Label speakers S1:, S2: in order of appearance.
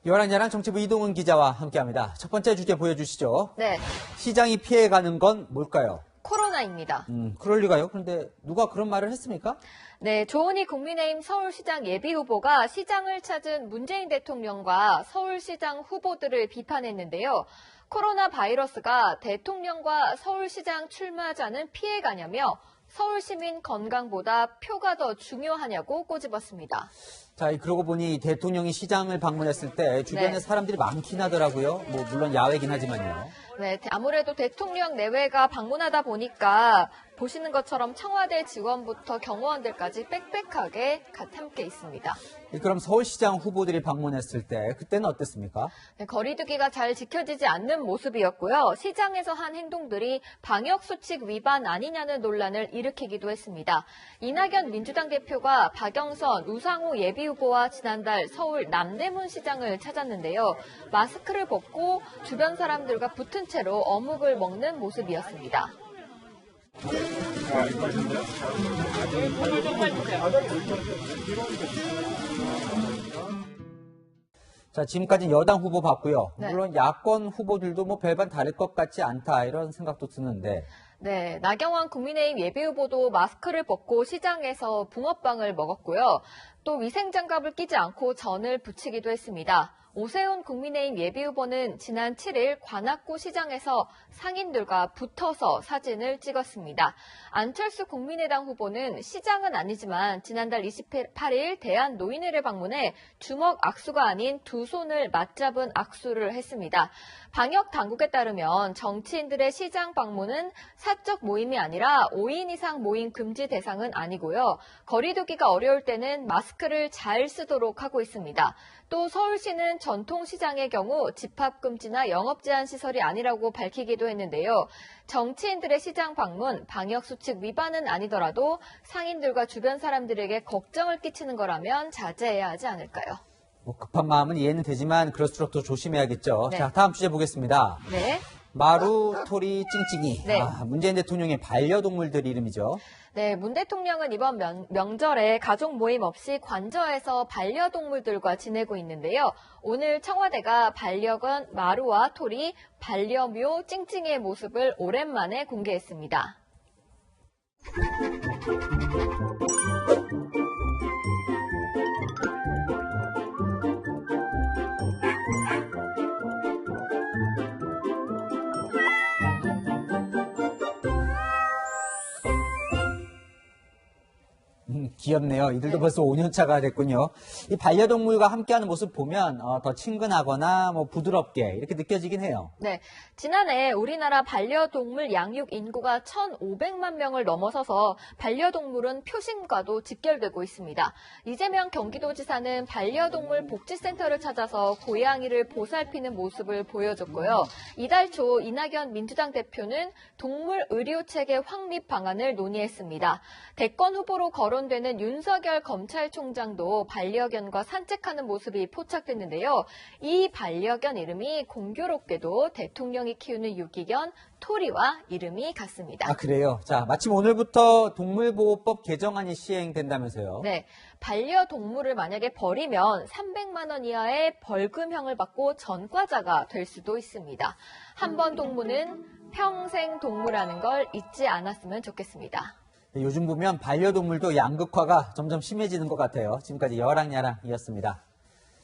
S1: 열한야랑 정치부 이동훈 기자와 함께합니다. 첫 번째 주제 보여주시죠.
S2: 네,
S1: 시장이 피해가는 건 뭘까요?
S2: 코로나입니다.
S1: 그럴 리가요? 그런데 누가 그런 말을 했습니까?
S2: 네, 조은희 국민의힘 서울시장 예비후보가 시장을 찾은 문재인 대통령과 서울시장 후보들을 비판했는데요. 코로나 바이러스가 대통령과 서울시장 출마자는 피해가냐며 서울시민 건강보다 표가 더 중요하냐고 꼬집었습니다.
S1: 자, 그러고 보니 대통령이 시장을 방문했을 때 주변에
S2: 네.
S1: 사람들이 많긴 하더라고요. 물론 야외긴 하지만요.
S2: 네, 아무래도 대통령 내외가 방문하다 보니까 보시는 것처럼 청와대 직원부터 경호원들까지 빽빽하게 함께 있습니다.
S1: 그럼 서울시장 후보들이 방문했을 때 그때는 어땠습니까?
S2: 네, 거리두기가 잘 지켜지지 않는 모습이었고요. 시장에서 한 행동들이 방역수칙 위반 아니냐는 논란을 일으키기도 했습니다. 이낙연 민주당 대표가 박영선, 우상호 예비후보와 지난달 서울 남대문 시장을 찾았는데요. 마스크를 벗고 주변 사람들과 붙은 채로 어묵을 먹는 모습이었습니다.
S1: 자, 지금까지 여당 후보 봤고요.
S2: 네.
S1: 물론 야권 후보들도 별반 다를 것 같지 않다 이런 생각도 드는데.
S2: 네, 나경원 국민의힘 예비후보도 마스크를 벗고 시장에서 붕어빵을 먹었고요. 또 위생장갑을 끼지 않고 전을 부치기도 했습니다. 오세훈 국민의힘 예비후보는 지난 7일 관악구 시장에서 상인들과 붙어서 사진을 찍었습니다. 안철수 국민의당 후보는 시장은 아니지만 지난달 28일 대한노인회를 방문해 주먹 악수가 아닌 두 손을 맞잡은 악수를 했습니다. 방역 당국에 따르면 정치인들의 시장 방문은 사적 모임이 아니라 5인 이상 모임 금지 대상은 아니고요. 거리두기가 어려울 때는 마스크를 잘 쓰도록 하고 있습니다. 또 서울시는 전통시장의 경우 집합금지나 영업제한 시설이 아니라고 밝히기도 했는데요. 정치인들의 시장 방문, 방역수칙 위반은 아니더라도 상인들과 주변 사람들에게 걱정을 끼치는 거라면 자제해야 하지 않을까요?
S1: 급한 마음은 이해는 되지만 그럴수록 더 조심해야겠죠.
S2: 네.
S1: 자, 다음 주제 보겠습니다.
S2: 네.
S1: 마루, 토리, 찡찡이.
S2: 네.
S1: 문재인 대통령의 반려동물들 이름이죠.
S2: 네, 문 대통령은 이번 명절에 가족 모임 없이 관저에서 반려동물들과 지내고 있는데요. 오늘 청와대가 반려견 마루와 토리, 반려묘 찡찡이의 모습을 오랜만에 공개했습니다.
S1: 귀엽네요. 이들도
S2: 네.
S1: 벌써 5년 차가 됐군요. 이 반려동물과 함께하는 모습 보면 더 친근하거나 부드럽게 이렇게 느껴지긴 해요.
S2: 네, 지난해 우리나라 반려동물 양육 인구가 1,500만 명을 넘어서서 반려동물은 표심과도 직결되고 있습니다. 이재명 경기도지사는 반려동물 복지센터를 찾아서 고양이를 보살피는 모습을 보여줬고요. 이달 초 이낙연 민주당 대표는 동물 의료체계 확립 방안을 논의했습니다. 대권 후보로 거론되는 윤석열 검찰총장도 반려견과 산책하는 모습이 포착됐는데요. 이 반려견 이름이 공교롭게도 대통령이 키우는 유기견 토리와 이름이 같습니다.
S1: 그래요? 자, 마침 오늘부터 동물보호법 개정안이 시행된다면서요?
S2: 네, 반려동물을 만약에 버리면 300만 원 이하의 벌금형을 받고 전과자가 될 수도 있습니다. 한 번 동무는 평생 동무라는 걸 잊지 않았으면 좋겠습니다.
S1: 요즘 보면 반려동물도 양극화가 점점 심해지는 것 같아요. 지금까지 여랑야랑이었습니다.